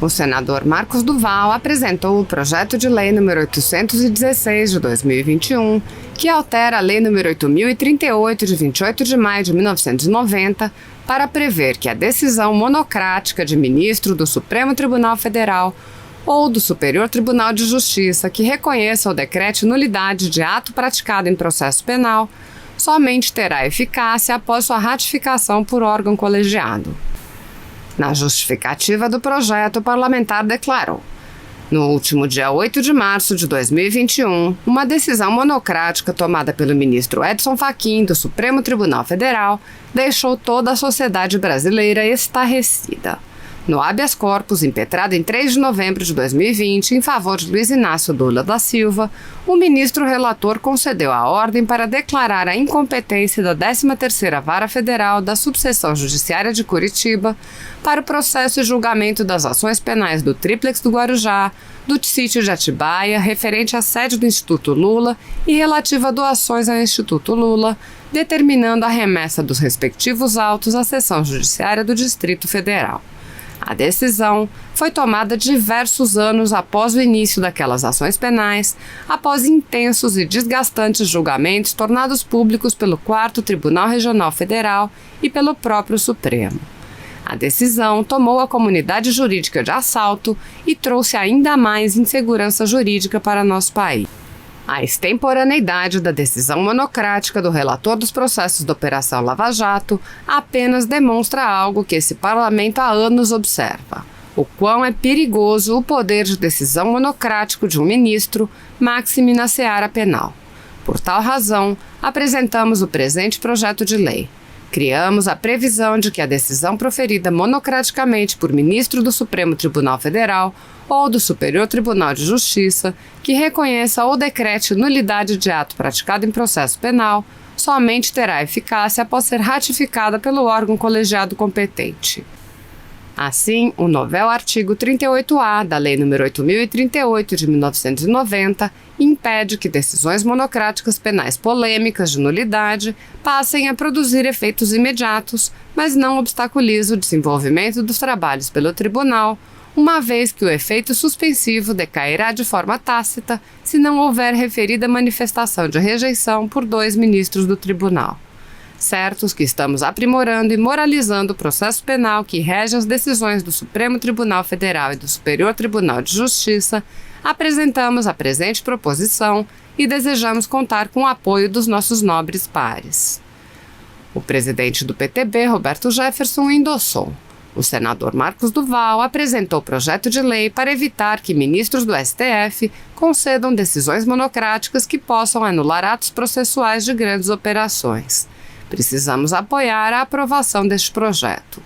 O senador Marcos Duval apresentou o projeto de lei número 816 de 2021, que altera a lei número 8038 de 28 de maio de 1990, para prever que a decisão monocrática de ministro do Supremo Tribunal Federal ou do Superior Tribunal de Justiça que reconheça ou decrete nulidade de ato praticado em processo penal somente terá eficácia após sua ratificação por órgão colegiado. Na justificativa do projeto, o parlamentar declarou: no último dia 8 de março de 2021, uma decisão monocrática tomada pelo ministro Edson Fachin do Supremo Tribunal Federal deixou toda a sociedade brasileira estarrecida. No habeas corpus impetrado em 3 de novembro de 2020, em favor de Luiz Inácio Lula da Silva, o ministro relator concedeu a ordem para declarar a incompetência da 13ª Vara Federal da Subseção Judiciária de Curitiba para o processo e julgamento das ações penais do Tríplex do Guarujá, do sítio de Atibaia, referente à sede do Instituto Lula e relativa a doações ao Instituto Lula, determinando a remessa dos respectivos autos à Seção Judiciária do Distrito Federal. A decisão foi tomada diversos anos após o início daquelas ações penais, após intensos e desgastantes julgamentos tornados públicos pelo 4º Tribunal Regional Federal e pelo próprio Supremo. A decisão tomou a comunidade jurídica de assalto e trouxe ainda mais insegurança jurídica para nosso país. A extemporaneidade da decisão monocrática do relator dos processos da Operação Lava Jato apenas demonstra algo que esse parlamento há anos observa: o quão é perigoso o poder de decisão monocrático de um ministro, máxime na seara penal. Por tal razão, apresentamos o presente projeto de lei. Criamos a previsão de que a decisão proferida monocraticamente por ministro do Supremo Tribunal Federal ou do Superior Tribunal de Justiça, que reconheça ou decrete nulidade de ato praticado em processo penal, somente terá eficácia após ser ratificada pelo órgão colegiado competente. Assim, o novel artigo 38-A da Lei nº 8038 de 1990 impede que decisões monocráticas penais polêmicas de nulidade passem a produzir efeitos imediatos, mas não obstaculiza o desenvolvimento dos trabalhos pelo tribunal, uma vez que o efeito suspensivo decairá de forma tácita se não houver referida manifestação de rejeição por 2 ministros do tribunal. Certos que estamos aprimorando e moralizando o processo penal que rege as decisões do Supremo Tribunal Federal e do Superior Tribunal de Justiça, apresentamos a presente proposição e desejamos contar com o apoio dos nossos nobres pares. O presidente do PTB, Roberto Jefferson, endossou. O senador Marcos Duval apresentou o projeto de lei para evitar que ministros do STF concedam decisões monocráticas que possam anular atos processuais de grandes operações. Precisamos apoiar a aprovação deste projeto.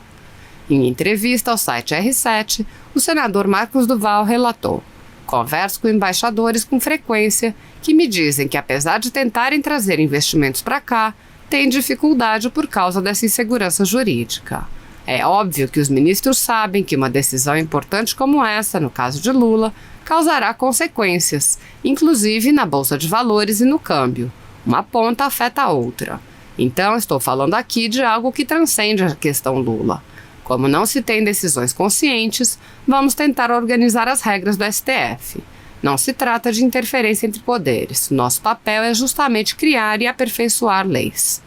Em entrevista ao site R7, o senador Marcos Duval relatou: converso com embaixadores com frequência que me dizem que, apesar de tentarem trazer investimentos para cá, têm dificuldade por causa dessa insegurança jurídica. É óbvio que os ministros sabem que uma decisão importante como essa, no caso de Lula, causará consequências, inclusive na Bolsa de Valores e no câmbio. Uma ponta afeta a outra. Então, estou falando aqui de algo que transcende a questão Lula. Como não se tem decisões conscientes, vamos tentar organizar as regras do STF. Não se trata de interferência entre poderes. Nosso papel é justamente criar e aperfeiçoar leis.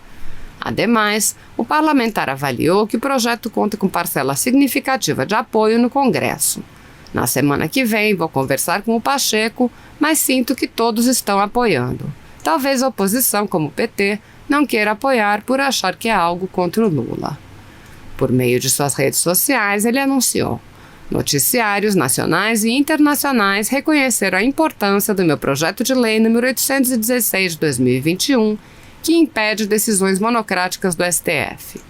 Ademais, o parlamentar avaliou que o projeto conta com parcela significativa de apoio no Congresso. Na semana que vem, vou conversar com o Pacheco, mas sinto que todos estão apoiando. Talvez a oposição, como o PT, não queira apoiar por achar que é algo contra o Lula. Por meio de suas redes sociais, ele anunciou: noticiários nacionais e internacionais reconheceram a importância do meu projeto de lei número 816 de 2021, que impede decisões monocráticas do STF.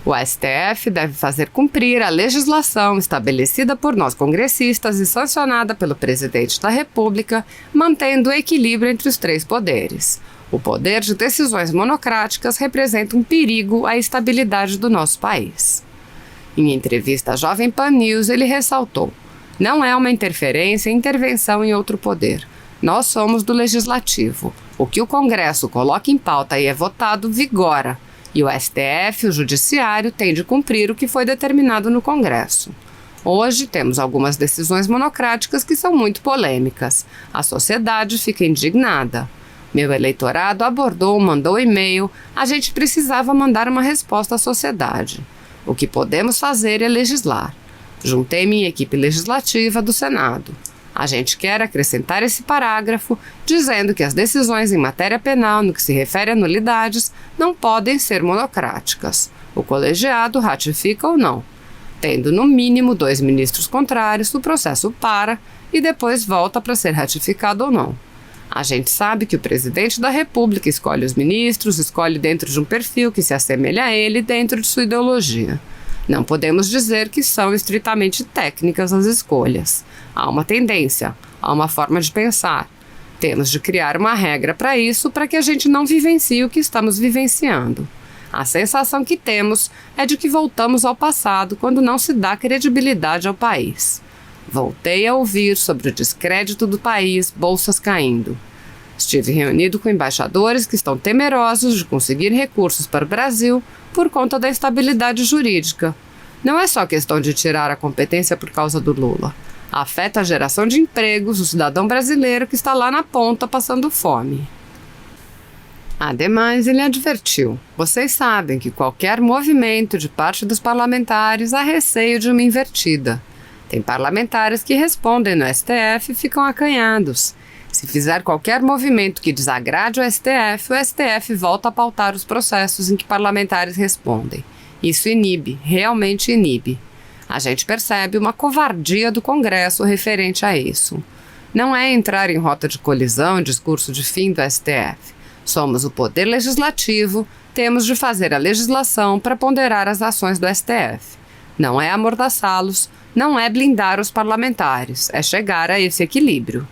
O STF deve fazer cumprir a legislação estabelecida por nós congressistas e sancionada pelo presidente da República, mantendo o equilíbrio entre os 3 poderes. O poder de decisões monocráticas representa um perigo à estabilidade do nosso país. Em entrevista à Jovem Pan News, ele ressaltou: não é uma interferência e intervenção em outro poder. Nós somos do Legislativo. O que o Congresso coloca em pauta e é votado vigora. E o STF, o Judiciário, tem de cumprir o que foi determinado no Congresso. Hoje temos algumas decisões monocráticas que são muito polêmicas. A sociedade fica indignada. Meu eleitorado abordou, mandou e-mail. A gente precisava mandar uma resposta à sociedade. O que podemos fazer é legislar. Juntei minha equipe legislativa do Senado. A gente quer acrescentar esse parágrafo dizendo que as decisões em matéria penal, no que se refere a nulidades, não podem ser monocráticas. O colegiado ratifica ou não. Tendo no mínimo 2 ministros contrários, o processo para e depois volta para ser ratificado ou não. A gente sabe que o presidente da República escolhe os ministros, escolhe dentro de um perfil que se assemelha a ele dentro de sua ideologia. Não podemos dizer que são estritamente técnicas as escolhas. Há uma tendência, há uma forma de pensar. Temos de criar uma regra para isso, para que a gente não vivencie o que estamos vivenciando. A sensação que temos é de que voltamos ao passado quando não se dá credibilidade ao país. Voltei a ouvir sobre o descrédito do país, bolsas caindo. Estive reunido com embaixadores que estão temerosos de conseguir recursos para o Brasil por conta da estabilidade jurídica. Não é só questão de tirar a competência por causa do Lula. Afeta a geração de empregos, o cidadão brasileiro que está lá na ponta passando fome. Ademais, ele advertiu: vocês sabem que qualquer movimento de parte dos parlamentares há receio de uma invertida. Tem parlamentares que respondem no STF e ficam acanhados. Se fizer qualquer movimento que desagrade o STF volta a pautar os processos em que parlamentares respondem. Isso inibe, realmente inibe. A gente percebe uma covardia do Congresso referente a isso. Não é entrar em rota de colisão, discurso de fim do STF. Somos o poder legislativo, temos de fazer a legislação para ponderar as ações do STF. Não é amordaçá-los, não é blindar os parlamentares, é chegar a esse equilíbrio.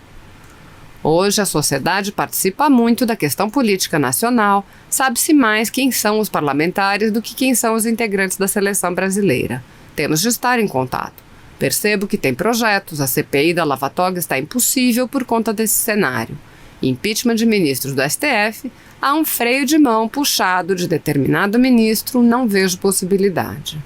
Hoje a sociedade participa muito da questão política nacional, sabe-se mais quem são os parlamentares do que quem são os integrantes da seleção brasileira. Temos de estar em contato. Percebo que tem projetos, a CPI da Lava Toga está impossível por conta desse cenário. Impeachment de ministros do STF, há um freio de mão puxado de determinado ministro, não vejo possibilidade.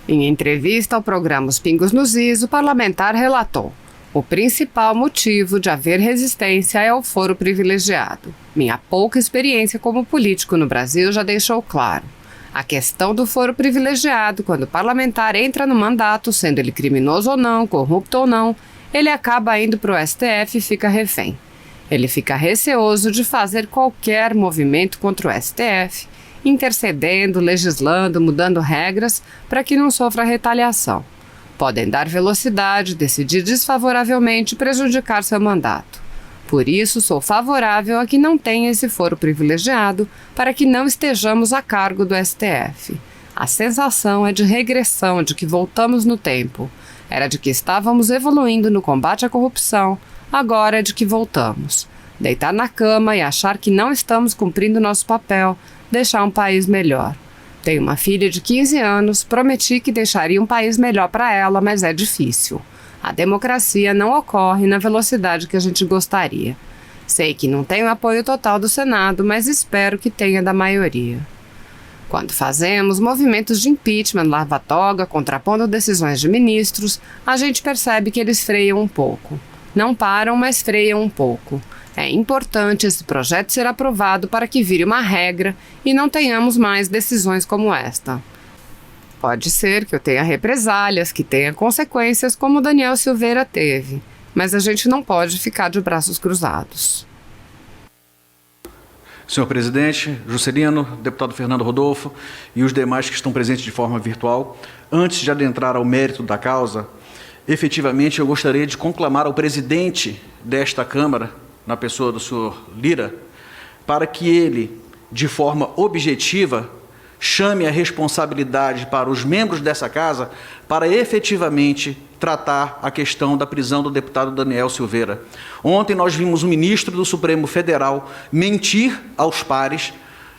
Em entrevista ao programa Os Pingos nos Is, o parlamentar relatou: o principal motivo de haver resistência é o foro privilegiado. Minha pouca experiência como político no Brasil já deixou claro. A questão do foro privilegiado, quando o parlamentar entra no mandato, sendo ele criminoso ou não, corrupto ou não, ele acaba indo para o STF e fica refém. Ele fica receoso de fazer qualquer movimento contra o STF, intercedendo, legislando, mudando regras para que não sofra retaliação. Podem dar velocidade, decidir desfavoravelmente e prejudicar seu mandato. Por isso, sou favorável a que não tenha esse foro privilegiado para que não estejamos a cargo do STF. A sensação é de regressão, de que voltamos no tempo. Era de que estávamos evoluindo no combate à corrupção, agora é de que voltamos. Deitar na cama e achar que não estamos cumprindo nosso papel, deixar um país melhor. Tenho uma filha de 15 anos, prometi que deixaria um país melhor para ela, mas é difícil. A democracia não ocorre na velocidade que a gente gostaria. Sei que não tenho apoio total do Senado, mas espero que tenha da maioria. Quando fazemos movimentos de impeachment, Lava Toga, contrapondo decisões de ministros, a gente percebe que eles freiam um pouco. Não param, mas freiam um pouco. É importante esse projeto ser aprovado para que vire uma regra e não tenhamos mais decisões como esta. Pode ser que eu tenha represálias, que tenha consequências como Daniel Silveira teve, mas a gente não pode ficar de braços cruzados. Senhor presidente, Juscelino, deputado Fernando Rodolfo e os demais que estão presentes de forma virtual, antes de adentrar ao mérito da causa, efetivamente eu gostaria de conclamar ao presidente desta Câmara, na pessoa do senhor Lira, para que ele, de forma objetiva, chame a responsabilidade para os membros dessa casa para efetivamente tratar a questão da prisão do deputado Daniel Silveira. Ontem nós vimos o ministro do Supremo Federal mentir aos pares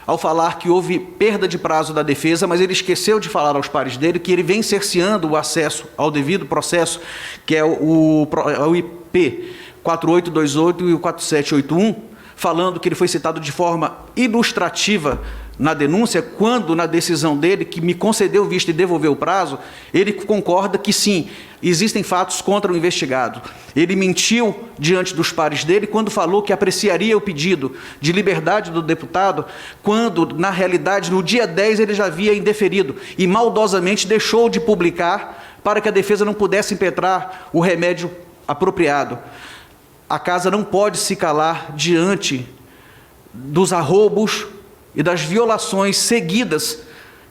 ao falar que houve perda de prazo da defesa, mas ele esqueceu de falar aos pares dele que ele vem cerceando o acesso ao devido processo, que é o IP 4828 e o 4781, falando que ele foi citado de forma ilustrativa na denúncia, quando na decisão dele, que me concedeu vista e devolveu o prazo, ele concorda que sim, existem fatos contra o investigado. Ele mentiu diante dos pares dele quando falou que apreciaria o pedido de liberdade do deputado, quando, na realidade, no dia 10 ele já havia indeferido e maldosamente deixou de publicar para que a defesa não pudesse impetrar o remédio apropriado. A casa não pode se calar diante dos arroubos e das violações seguidas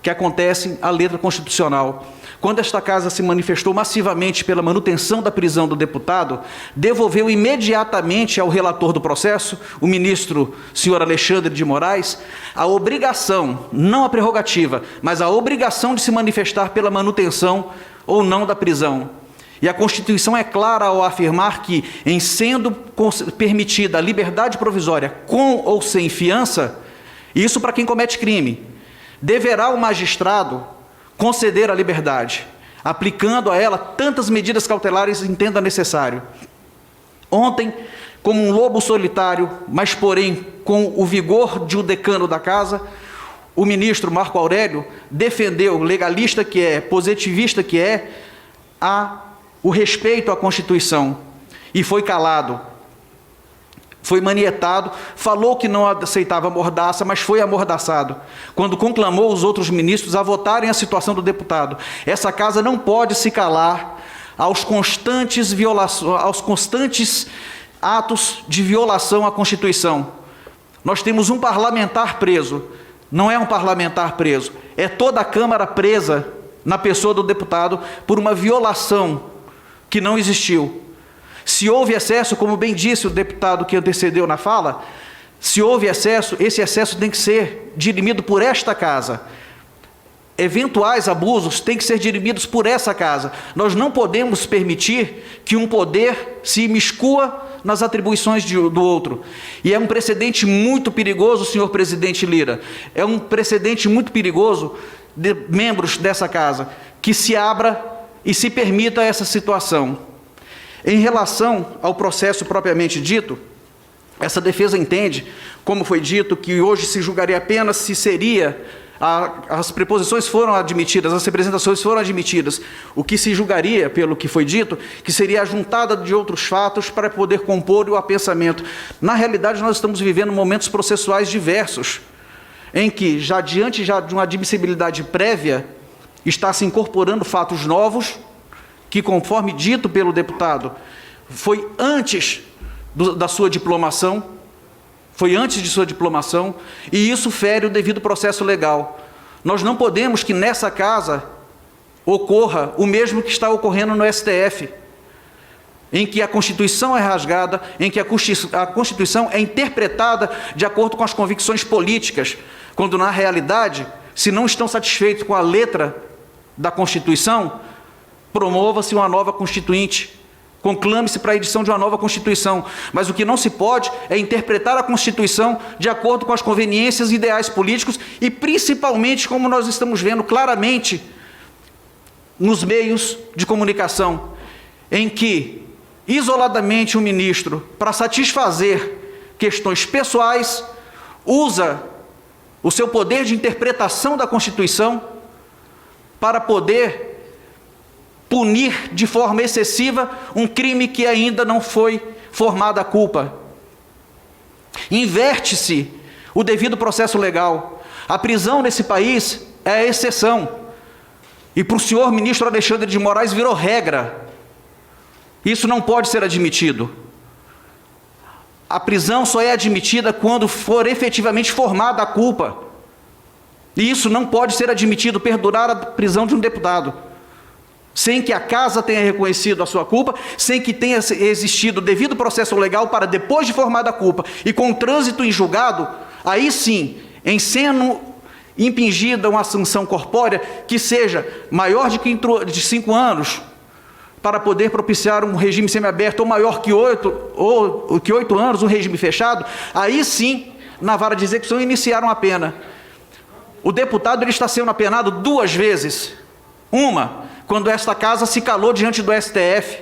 que acontecem à letra constitucional. Quando esta casa se manifestou massivamente pela manutenção da prisão do deputado, devolveu imediatamente ao relator do processo, o ministro senhor Alexandre de Moraes, a obrigação, não a prerrogativa, mas a obrigação de se manifestar pela manutenção ou não da prisão. E a Constituição é clara ao afirmar que, em sendo permitida a liberdade provisória com ou sem fiança, isso para quem comete crime, deverá o magistrado conceder a liberdade, aplicando a ela tantas medidas cautelares entenda necessário. Ontem, como um lobo solitário, mas porém com o vigor de um decano da casa, o ministro Marco Aurélio defendeu, legalista que é, positivista que é, o respeito à Constituição e foi calado. Foi manietado, falou que não aceitava mordaça, mas foi amordaçado, quando conclamou os outros ministros a votarem a situação do deputado. Essa casa não pode se calar aos constantes atos de violação à Constituição. Nós temos um parlamentar preso, não é um parlamentar preso, é toda a Câmara presa na pessoa do deputado por uma violação que não existiu. Se houve excesso, como bem disse o deputado que antecedeu na fala, se houve excesso, esse excesso tem que ser dirimido por esta casa. Eventuais abusos têm que ser dirimidos por essa casa. Nós não podemos permitir que um poder se imiscua nas atribuições do outro. E é um precedente muito perigoso, senhor presidente Lira, é um precedente muito perigoso de membros dessa casa, que se abra e se permita essa situação. Em relação ao processo propriamente dito, essa defesa entende, como foi dito, que hoje se julgaria apenas se seria, as preposições foram admitidas, as representações foram admitidas, o que se julgaria, pelo que foi dito, que seria a juntada de outros fatos para poder compor o apensamento. Na realidade, nós estamos vivendo momentos processuais diversos, em que, diante de uma admissibilidade prévia, está se incorporando fatos novos, que, conforme dito pelo deputado, foi antes da sua diplomação, e isso fere o devido processo legal. Nós não podemos que nessa casa ocorra o mesmo que está ocorrendo no STF, em que a Constituição é rasgada, em que a Constituição é interpretada de acordo com as convicções políticas, quando, na realidade, se não estão satisfeitos com a letra da Constituição, promova-se uma nova Constituinte, conclame-se para a edição de uma nova Constituição. Mas o que não se pode é interpretar a Constituição de acordo com as conveniências e ideais políticos e, principalmente, como nós estamos vendo claramente nos meios de comunicação, em que, isoladamente, o ministro, para satisfazer questões pessoais, usa o seu poder de interpretação da Constituição para poder punir de forma excessiva um crime que ainda não foi formada a culpa. Inverte-se o devido processo legal. A prisão nesse país é a exceção. E para o senhor ministro Alexandre de Moraes virou regra. Isso não pode ser admitido. A prisão só é admitida quando for efetivamente formada a culpa. E isso não pode ser admitido, perdurar a prisão de um deputado, sem que a casa tenha reconhecido a sua culpa, sem que tenha existido o devido processo legal para, depois de formada a culpa e com trânsito em julgado, aí sim, em sendo impingida uma sanção corpórea que seja maior de 5 anos, para poder propiciar um regime semiaberto, ou maior que 8 anos, um regime fechado, aí sim, na vara de execução, iniciaram a pena. O deputado ele está sendo apenado 2 vezes. Uma, quando esta casa se calou diante do STF,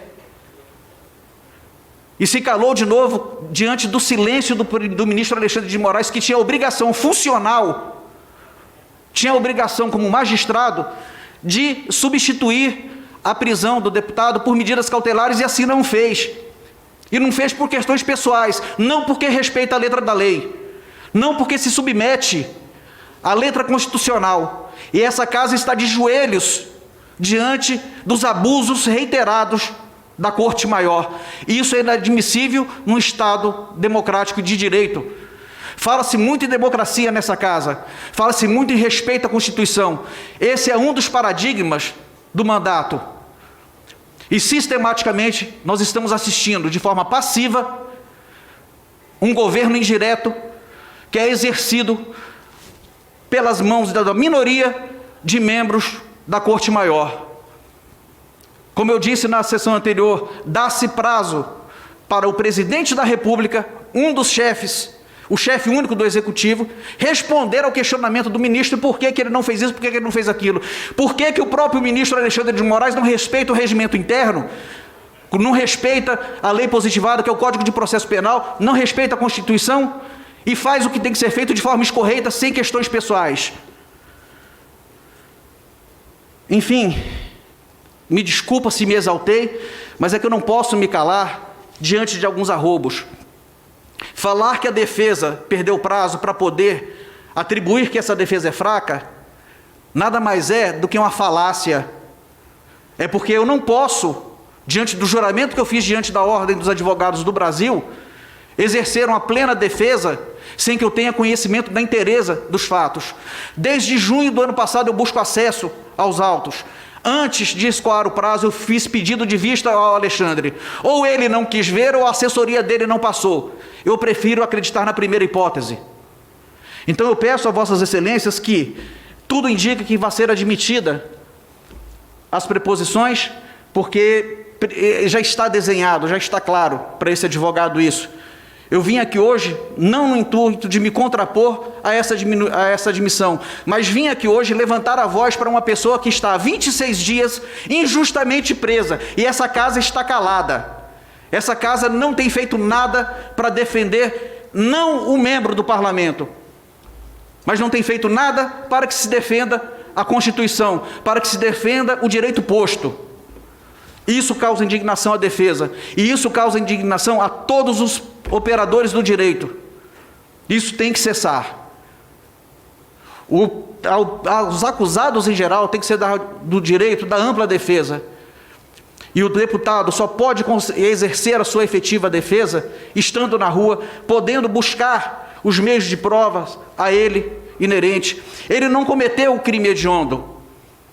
e se calou de novo diante do silêncio do ministro Alexandre de Moraes, que tinha a obrigação funcional tinha a obrigação, como magistrado, de substituir a prisão do deputado por medidas cautelares, e assim não fez. E não fez por questões pessoais, não porque respeita a letra da lei, não porque se submete à letra constitucional. E essa casa está de joelhos diante dos abusos reiterados da Corte Maior. E isso é inadmissível num Estado democrático de direito. Fala-se muito em democracia nessa casa, fala-se muito em respeito à Constituição. Esse é um dos paradigmas do mandato. E sistematicamente nós estamos assistindo de forma passiva um governo indireto que é exercido pelas mãos da minoria de membros da Corte Maior. Como eu disse na sessão anterior, dá-se prazo para o presidente da República, um dos chefes, o chefe único do Executivo, responder ao questionamento do ministro por que ele não fez isso, por que ele não fez aquilo. Por que o próprio ministro Alexandre de Moraes não respeita o regimento interno, não respeita a lei positivada, que é o Código de Processo Penal, não respeita a Constituição e faz o que tem que ser feito de forma escorreita, sem questões pessoais. Enfim, me desculpa se me exaltei, mas é que eu não posso me calar diante de alguns arroubos. Falar que a defesa perdeu prazo para poder atribuir que essa defesa é fraca, nada mais é do que uma falácia. É porque eu não posso, diante do juramento que eu fiz diante da Ordem dos Advogados do Brasil, exercer uma plena defesa sem que eu tenha conhecimento da inteireza dos fatos. Desde junho do ano passado eu busco acesso aos autos. Antes de escoar o prazo, eu fiz pedido de vista ao Alexandre. Ou ele não quis ver, ou a assessoria dele não passou. Eu prefiro acreditar na primeira hipótese. Então eu peço a vossas excelências que tudo indica que vai ser admitida as preposições, porque já está desenhado, já está claro para esse advogado isso. Eu vim aqui hoje não no intuito de me contrapor a essa admissão, mas vim aqui hoje levantar a voz para uma pessoa que está há 26 dias injustamente presa, e essa casa está calada. Essa casa não tem feito nada para defender, não o membro do parlamento, mas não tem feito nada para que se defenda a Constituição, para que se defenda o direito posto. Isso causa indignação à defesa, e isso causa indignação a todos os operadores do direito. Isso tem que cessar. Os acusados em geral têm que ser do direito da ampla defesa. E o deputado só pode exercer a sua efetiva defesa estando na rua, podendo buscar os meios de provas a ele inerente. Ele não cometeu o crime hediondo.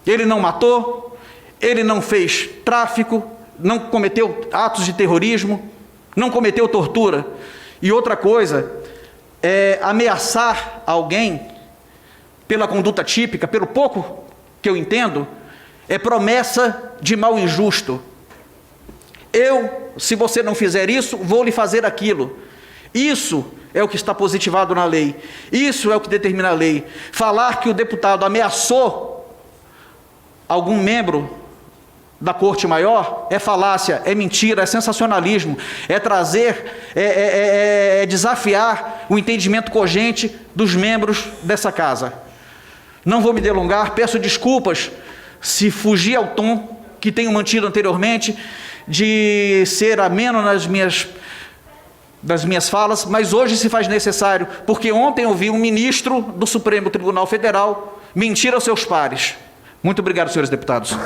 Ele não matou, ele não fez tráfico, não cometeu atos de terrorismo, não cometeu tortura. E outra coisa é ameaçar alguém pela conduta típica, pelo pouco que eu entendo, é promessa de mal injusto. Se você não fizer isso, vou lhe fazer aquilo. Isso é o que está positivado na lei. Isso é o que determina a lei. Falar que o deputado ameaçou algum membro da Corte Maior é falácia, é mentira, é sensacionalismo, é trazer, é desafiar o entendimento cogente dos membros dessa casa. Não vou me delongar, peço desculpas se fugir ao tom que tenho mantido anteriormente, de ser ameno das minhas falas, mas hoje se faz necessário, porque ontem ouvi um ministro do Supremo Tribunal Federal mentir aos seus pares. Muito obrigado, senhores deputados.